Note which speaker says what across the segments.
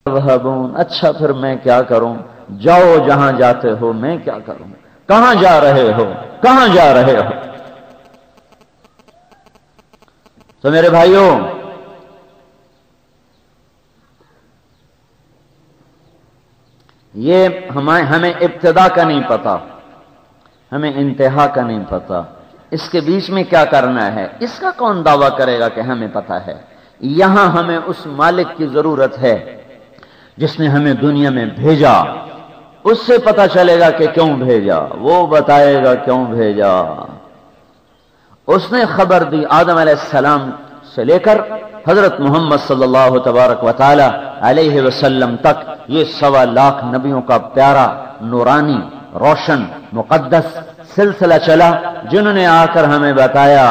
Speaker 1: تذهبون، اچھا پھر میں کیا کروں؟ جاؤ جہاں جاتے ہو، میں کیا کروں؟ کہاں جا رہے ہو؟ کہاں جا رہے ہو؟ تو میرے بھائیوں، یہ ہمیں ابتدا کا نہیں پتا، ہمیں انتہا کا نہیں پتا، اس کے بیچ میں کیا کرنا ہے اس کا کون دعویٰ کرے گا کہ ہمیں پتا ہے؟ یہاں ہمیں اس مالک کی ضرورت ہے جس نے ہمیں دنیا میں بھیجا، اس سے پتا چلے گا کہ کیوں بھیجا، وہ بتائے گا کیوں بھیجا۔ اس نے خبر دی آدم علیہ السلام سے لے کر حضرت محمد صلی اللہ تبارک و تعالی علیہ وسلم تک، یہ 1.25 لاکھ نبیوں کا پیارا، نورانی، روشن، مقدس سلسلہ چلا، جنہوں نے آ کر ہمیں بتایا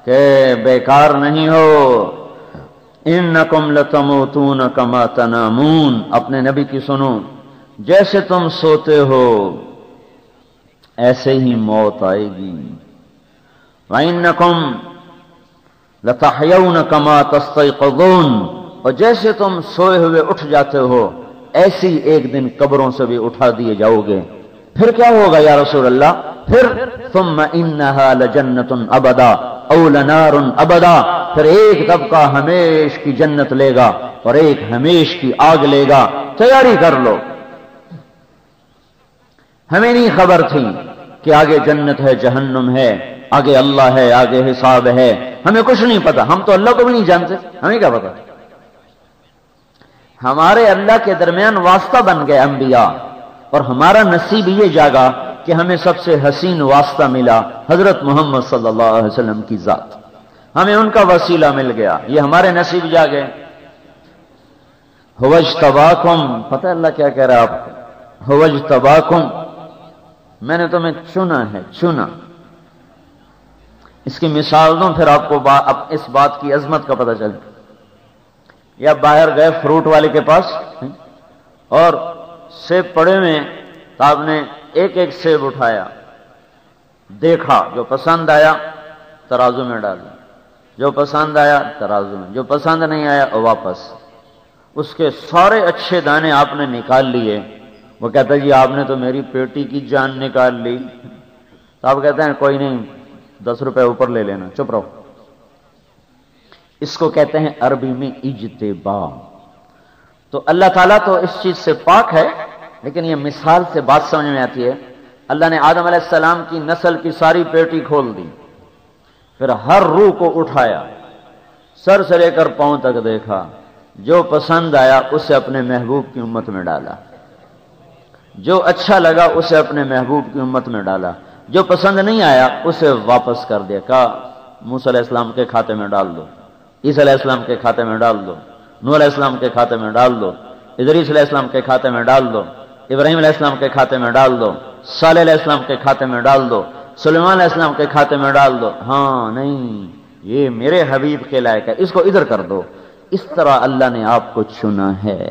Speaker 1: کہ بیکار نہیں ہو، انکم لتموتون کما تنامون، اپنے نبی کی سنو، جیسے تم سوتے ہو ایسے ہی موت آئے گی، وَإِنَّكُمْ لَتَحْيَوْنَ كَمَا تَسْتَيْقِظُونَ، اور جیسے تم سوئے ہوئے اٹھ جاتے ہو ایسی ایک دن قبروں سے بھی اٹھا دیے جاؤ گے۔ پھر کیا ہوگا یا رسول اللہ؟ پھر ثم انہا لجنت ابدا او لنار ابدا، پھر ایک طبقہ ہمیش کی جنت لے گا اور ایک ہمیش کی آگ لے گا، تیاری کر لو۔ ہمیں نہیں خبر تھی کہ آگے جنت ہے، جہنم ہے، آگے اللہ ہے، آگے حساب ہے، ہمیں کچھ نہیں پتا، ہم تو اللہ کو بھی نہیں جانتے، ہمیں کیا پتا؟ ہمارے اللہ کے درمیان واسطہ بن گئے انبیاء، اور ہمارا نصیب یہ جاگا کہ ہمیں سب سے حسین واسطہ ملا، حضرت محمد صلی اللہ علیہ وسلم کی ذات، ہمیں ان کا وسیلہ مل گیا، یہ ہمارے نصیب جاگے۔ هو اجتباکم، پتہ اللہ کیا کہہ رہا ہے آپ کو؟ هو اجتباکم، میں نے تمہیں چنا ہے، چنا۔ اس کی مثال دوں پھر آپ کو اس بات کی عظمت کا پتہ چلے۔ یا باہر گئے فروٹ والے کے پاس اور سیب پڑے ہوئے، تو آپ نے ایک ایک سیب اٹھایا، دیکھا، جو پسند آیا ترازو میں ڈالا، جو پسند آیا ترازو میں، جو پسند نہیں آیا واپس۔ اس کے سارے اچھے دانے آپ نے نکال لیے، وہ کہتا ہے جی آپ نے تو میری پیٹی کی جان نکال لی، تو آپ کہتے ہیں کوئی نہیں، 10 روپے اوپر لے لینا، چپ رہو۔ اس کو کہتے ہیں عربی میں اجتبا۔ تو اللہ تعالیٰ تو اس چیز سے پاک ہے، لیکن یہ مثال سے بات سمجھ میں آتی ہے۔ اللہ نے آدم علیہ السلام کی نسل کی ساری پیٹی کھول دی، پھر ہر روح کو اٹھایا، سر سے لے کر پاؤں تک دیکھا، جو پسند آیا اسے اپنے محبوب کی امت میں ڈالا، جو اچھا لگا اسے اپنے محبوب کی امت میں ڈالا، جو پسند نہیں آیا اسے واپس کر دیا، کہا موسیٰ علیہ السلام کے کھاتے میں ڈال دو، عیسیٰ علیہ السلام کے کھاتے میں ڈال دو، نوح علیہ السلام کے کھاتے میں ڈال دو، ادریس علیہ السلام کے کھاتے میں ڈال دو، ابراہیم علیہ السلام کے کھاتے میں ڈال دو، صالح علیہ السلام کے کھاتے میں ڈال دو، سلیمان علیہ السلام کے کھاتے میں ڈال دو۔ ہاں نہیں، یہ میرے حبیب کے لائق ہے، اس کو ادھر کر دو۔ اس طرح اللہ نے آپ کو چنا ہے۔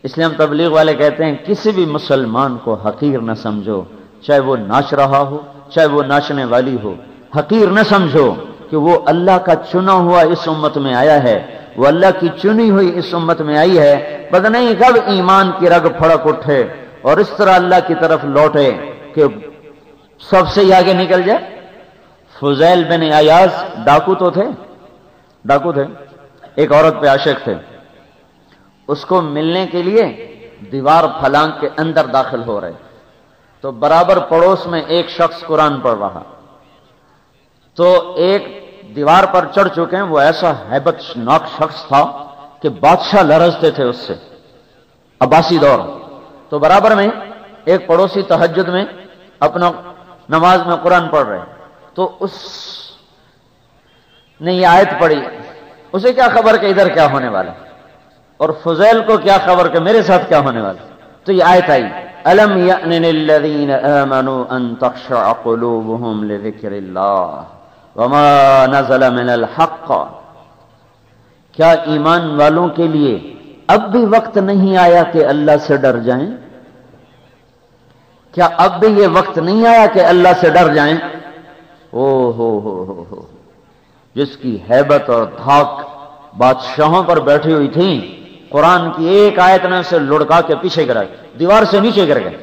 Speaker 1: اس لیے ہم تبلیغ والے کہتے ہیں کسی بھی مسلمان کو حقیر نہ سمجھو، چاہے وہ ناچ رہا ہو، چاہے وہ ناچنے والی ہو، حقیر نہ سمجھو کہ وہ اللہ کا چنا ہوا اس امت میں آیا ہے، وہ اللہ کی چنی ہوئی اس امت میں آئی ہے۔ پتہ نہیں کب ایمان کی رگ پھڑک اٹھے اور اس طرح اللہ کی طرف لوٹے کہ سب سے ہی آگے نکل جائے۔ فضیل بن عیاض ڈاکو تو تھے، ڈاکو تھے، ایک عورت پہ عاشق تھے، اس کو ملنے کے لیے دیوار پھلانگ کے اندر داخل ہو رہے، تو برابر پڑوس میں ایک شخص قرآن پڑھ رہا، تو ایک دیوار پر چڑھ چکے ہیں، وہ ایسا ہیبت ناک شخص تھا کہ بادشاہ لرزتے تھے اس سے، عباسی دور۔ تو برابر میں ایک پڑوسی تہجد میں اپنا نماز میں قرآن پڑھ رہے، تو اس نے یہ آیت پڑھی، اسے کیا خبر کہ ادھر کیا ہونے والا، اور فضیل کو کیا خبر کہ میرے ساتھ کیا ہونے والا۔ تو یہ آیت آئی، أَلَمْ يَأْنِ لِلَّذِينَ آمَنُوا أَن تَخْشَعَ قُلُوبُهُمْ لِذِكْرِ اللَّهِ وَمَا نَزَلَ مِنَ الْحَقِّ، کیا ایمان والوں کے لیے اب بھی وقت نہیں آیا کہ اللہ سے ڈر جائیں؟ کیا اب بھی یہ وقت نہیں آیا کہ اللہ سے ڈر جائیں؟ او ہو جس کی ہیبت اور دھاک بادشاہوں پر بیٹھی ہوئی تھی، قرآن کی ایک آیت نے اسے لڑکا کے پیچھے گرا، دیوار سے نیچے گر گئے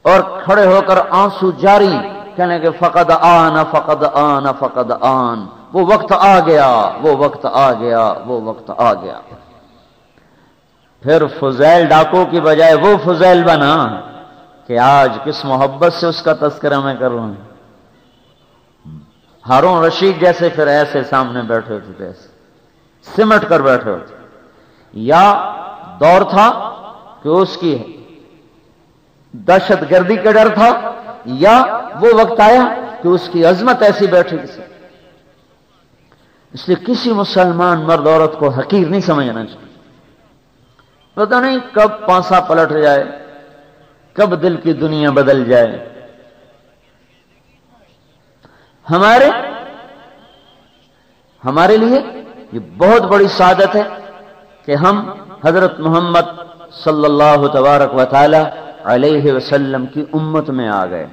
Speaker 1: اور کھڑے ہو کر آنسو جاری کہنے کہ فقد آن فقد آن فقد آن، وہ وقت آ گیا، وہ وقت آ گیا، وہ وقت آ گیا۔ پھر فضیل ڈاکو کی بجائے وہ فضیل بنا کہ آج کس محبت سے اس کا تذکرہ میں کروں۔ ہارون رشید جیسے پھر ایسے سامنے بیٹھے ہوتے تھے، ایسے سمٹ کر بیٹھے ہوتے، یا دور تھا کہ اس کی دہشت گردی کا ڈر تھا، یا وہ وقت آیا کہ اس کی عظمت ایسی بیٹھی تھی۔ اس لیے کسی مسلمان مرد عورت کو حقیر نہیں سمجھنا چاہیے۔ پتہ نہیں کب پانسا پلٹ جائے، کب دل کی دنیا بدل جائے۔ ہمارے لیے یہ بہت بڑی سعادت ہے کہ ہم حضرت محمد صلی اللہ تبارک و تعالی علیہ وسلم کی امت میں آ گئے۔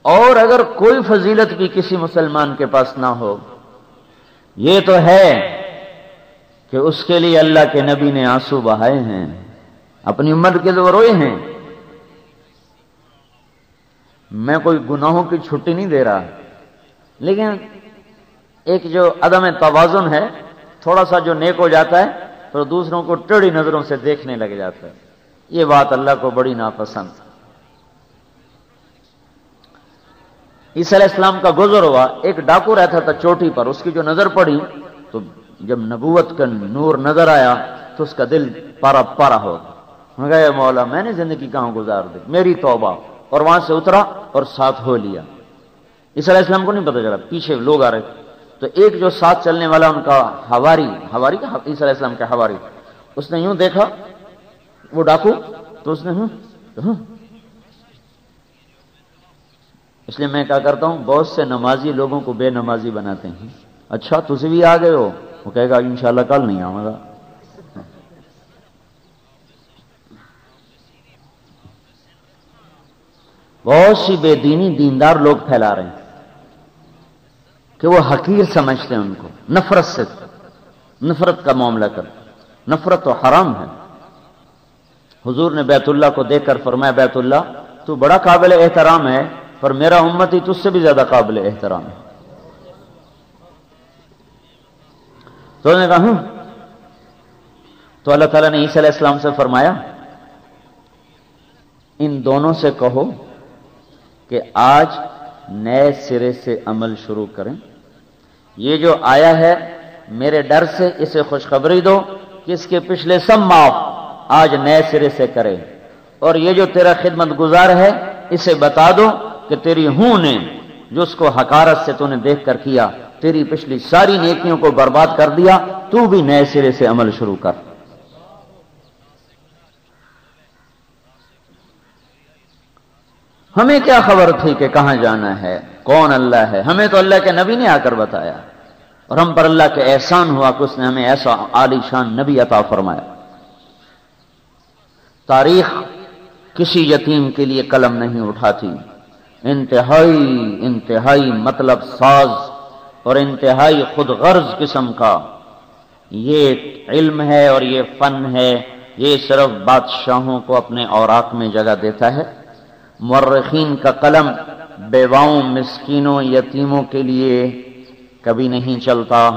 Speaker 1: اور اگر کوئی فضیلت بھی کسی مسلمان کے پاس نہ ہو، یہ تو ہے کہ اس کے لیے اللہ کے نبی نے آنسو بہائے ہیں، اپنی امت کے لیے روئے ہیں۔ میں کوئی گناہوں کی چھٹی نہیں دے رہا، لیکن ایک جو عدم توازن ہے، تھوڑا سا جو نیک ہو جاتا ہے تو دوسروں کو ٹیڑھی نظروں سے دیکھنے لگ جاتا ہے، یہ بات اللہ کو بڑی ناپسند۔ عیسیٰ علیہ السلام کا گزر ہوا، ایک ڈاکو رہتا تھا چوٹی پر، اس کی جو نظر پڑی تو جب نبوت کا نور نظر آیا تو اس کا دل پارا پارا ہو گیا۔ اے مولا، میں نے زندگی کہاں گزار دی، میری توبہ، اور وہاں سے اترا اور ساتھ ہو لیا۔ عیسیٰ علیہ السلام کو نہیں پتا چلا، پیچھے لوگ آ رہے تھے، تو ایک جو ساتھ چلنے والا ان کا حواری کا عیسیٰ علیہ السلام کا حواری، اس نے یوں دیکھا وہ ڈاکو، تو اس نے اس لیے میں کیا کرتا ہوں، بہت سے نمازی لوگوں کو بے نمازی بناتے ہیں۔ اچھا تجھے بھی آ گئے ہو؟ وہ کہے گا انشاءاللہ کل نہیں آؤں گا۔ بہت سی بے دینی دیندار لوگ پھیلا رہے ہیں کہ وہ حقیر سمجھتے ہیں ان کو، نفرت سے، نفرت کا معاملہ کر، نفرت تو حرام ہے۔ حضور نے بیت اللہ کو دیکھ کر فرمایا، بیت اللہ تو بڑا قابل احترام ہے، پر میرا امتی تجھ سے بھی زیادہ قابل احترام ہے۔ تو انہوں نے کہا تو اللہ تعالیٰ نے عیسیٰ علیہ السلام سے فرمایا، ان دونوں سے کہو کہ آج نئے سرے سے عمل شروع کریں۔ یہ جو آیا ہے میرے ڈر سے، اسے خوشخبری دو کہ اس کے پچھلے سب معاف، آج نئے سرے سے کرے۔ اور یہ جو تیرا خدمت گزار ہے، اسے بتا دو کہ تیری ہوں نے جو اس کو حقارت سے تو نے دیکھ کر کیا، تیری پچھلی ساری نیکیوں کو برباد کر دیا، تو بھی نئے سرے سے عمل شروع کر۔ ہمیں کیا خبر تھی کہ کہاں جانا ہے، کون اللہ ہے؟ ہمیں تو اللہ کے نبی نے آ کر بتایا، اور ہم پر اللہ کے احسان ہوا کہ اس نے ہمیں ایسا عالی شان نبی عطا فرمایا۔ تاریخ کسی یتیم کے لیے قلم نہیں اٹھاتی، انتہائی مطلب ساز اور انتہائی خود غرض قسم کا یہ علم ہے اور یہ فن ہے، یہ صرف بادشاہوں کو اپنے اوراق میں جگہ دیتا ہے۔ مورخین کا قلم بیواؤں، مسکینوں، یتیموں کے لیے کبھی نہیں چلتا،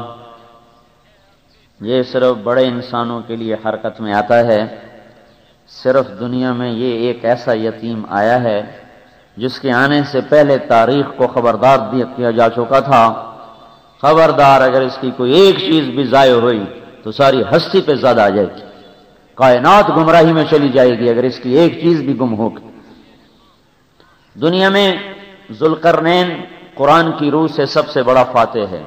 Speaker 1: یہ صرف بڑے انسانوں کے لیے حرکت میں آتا ہے۔ صرف دنیا میں یہ ایک ایسا یتیم آیا ہے جس کے آنے سے پہلے تاریخ کو خبردار کیا جا چکا تھا، خبردار اگر اس کی کوئی ایک چیز بھی ضائع ہوئی تو ساری ہستی پہ زیادہ آ جائے گی، کائنات گمراہی میں چلی جائے گی اگر اس کی ایک چیز بھی گم ہوگی۔ دنیا میں ذوالقرنین قرآن کی روح سے سب سے بڑا فاتح ہے،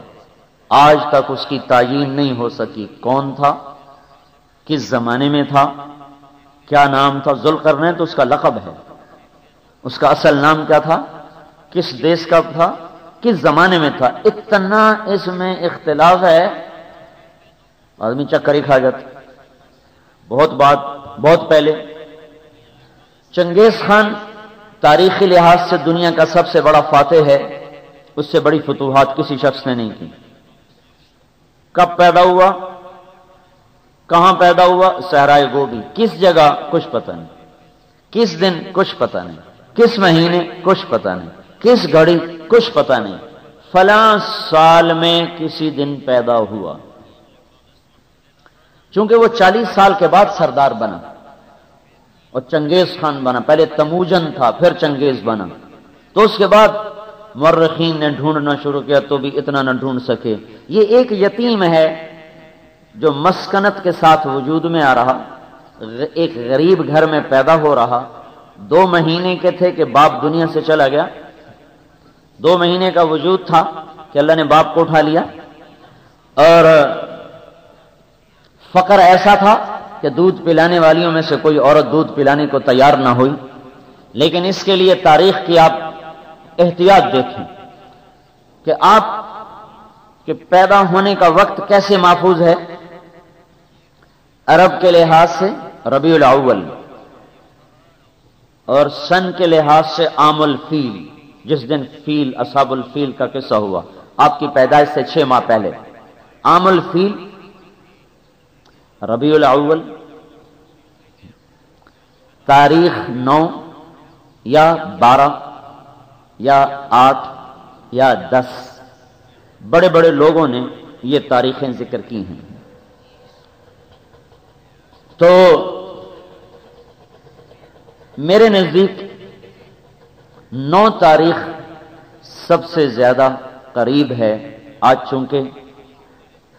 Speaker 1: آج تک اس کی تعیین نہیں ہو سکی کون تھا، کس زمانے میں تھا، کیا نام تھا۔ ذوالقرنین تو اس کا لقب ہے، اس کا اصل نام کیا تھا، کس دیش کا تھا، کس زمانے میں تھا، اتنا اس میں اختلاف ہے آدمی چکر ہی کھا جاتا۔ بہت پہلے چنگیز خان تاریخی لحاظ سے دنیا کا سب سے بڑا فاتح ہے، اس سے بڑی فتوحات کسی شخص نے نہیں کی۔ کب پیدا ہوا؟ کہاں پیدا ہوا؟ صحرائے گوبی. کس جگہ؟ کچھ پتہ نہیں. کس دن؟ کچھ پتہ نہیں. کس مہینے؟ کچھ پتہ نہیں. کس گھڑی؟ کچھ پتہ نہیں. فلاں سال میں کسی دن پیدا ہوا. چونکہ وہ 40 سال کے بعد سردار بنا اور چنگیز خان بنا. پہلے تموجن تھا پھر چنگیز بنا. تو اس کے بعد مورخین نے ڈھونڈنا شروع کیا تو بھی اتنا نہ ڈھونڈ سکے. یہ ایک یتیم ہے جو مسکنت کے ساتھ وجود میں آ رہا, ایک غریب گھر میں پیدا ہو رہا. 2 مہینے کے تھے کہ باپ دنیا سے چلا گیا. 2 مہینے کا وجود تھا کہ اللہ نے باپ کو اٹھا لیا. اور فقر ایسا تھا کہ دودھ پلانے والیوں میں سے کوئی عورت دودھ پلانے کو تیار نہ ہوئی. لیکن اس کے لیے تاریخ کی آپ احتیاط دیکھیں کہ آپ کے پیدا ہونے کا وقت کیسے محفوظ ہے. عرب کے لحاظ سے ربیع الاول اور سن کے لحاظ سے عام الفیل, جس دن فیل اصحاب الفیل کا قصہ ہوا آپ کی پیدائش سے 6 ماہ پہلے. عام الفیل ربیع الاول, تاریخ 9 یا 12 یا 8 یا 10. بڑے بڑے لوگوں نے یہ تاریخیں ذکر کی ہیں. تو میرے نزدیک 9 تاریخ سب سے زیادہ قریب ہے. آج چونکہ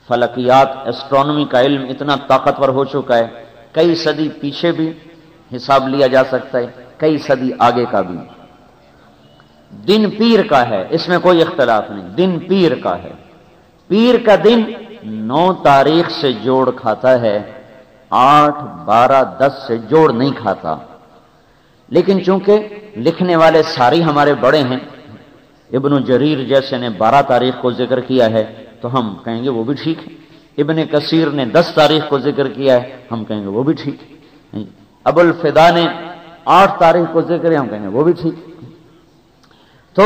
Speaker 1: فلکیات ایسٹرونومی کا علم اتنا طاقتور ہو چکا ہے, کئی صدی پیچھے بھی حساب لیا جا سکتا ہے, کئی صدی آگے کا بھی. دن پیر کا ہے, اس میں کوئی اختلاف نہیں. دن پیر کا ہے. پیر کا دن 9 تاریخ سے جوڑ کھاتا ہے, 8, 12, 10 سے جوڑ نہیں کھاتا. لیکن چونکہ لکھنے والے ساری ہمارے بڑے ہیں, ابن جریر جیسے نے 12 تاریخ کو ذکر کیا ہے تو ہم کہیں گے وہ بھی ٹھیک ہے. ابن کثیر نے 10 تاریخ کو ذکر کیا ہے, ہم کہیں گے وہ بھی ٹھیک ہے. ابو الفدا نے 8 تاریخ کو ذکر ہے, ہم کہیں گے وہ بھی ٹھیک. تو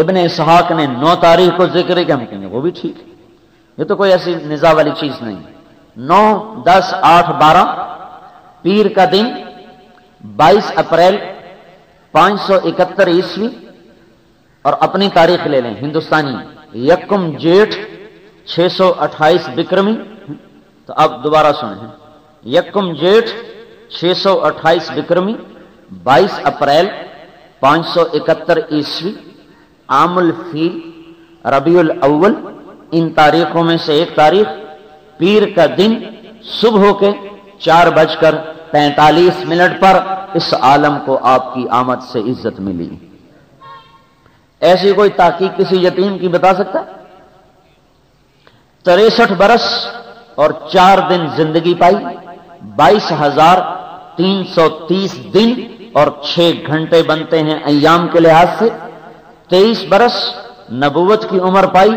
Speaker 1: ابن اسحاق نے 9 تاریخ کو ذکر ہے کہ ہم کہیں گے وہ بھی ٹھیک. یہ تو کوئی ایسی نزاع والی چیز نہیں. 9, 10, 8, 12 پیر کا دن 22 اپریل 571 عیسوی. اور اپنی تاریخ لے لیں ہندوستانی, 1 جیٹھ 628 بکرمی. تو اب دوبارہ سنیں, 1 جیٹھ 628 بکرمی, 22 اپریل 571 عیسوی, عام الفیل, ربیع الاول. ان تاریخوں میں سے ایک تاریخ پیر کا دن صبح کے 4:45 پر اس عالم کو آپ کی آمد سے عزت ملی. ایسی کوئی تحقیق کسی یتیم کی بتا سکتا ہے؟ 63 برس اور 4 دن زندگی پائی, 22,330 دن اور 6 گھنٹے بنتے ہیں ایام کے لحاظ سے. 23 برس نبوت کی عمر پائی,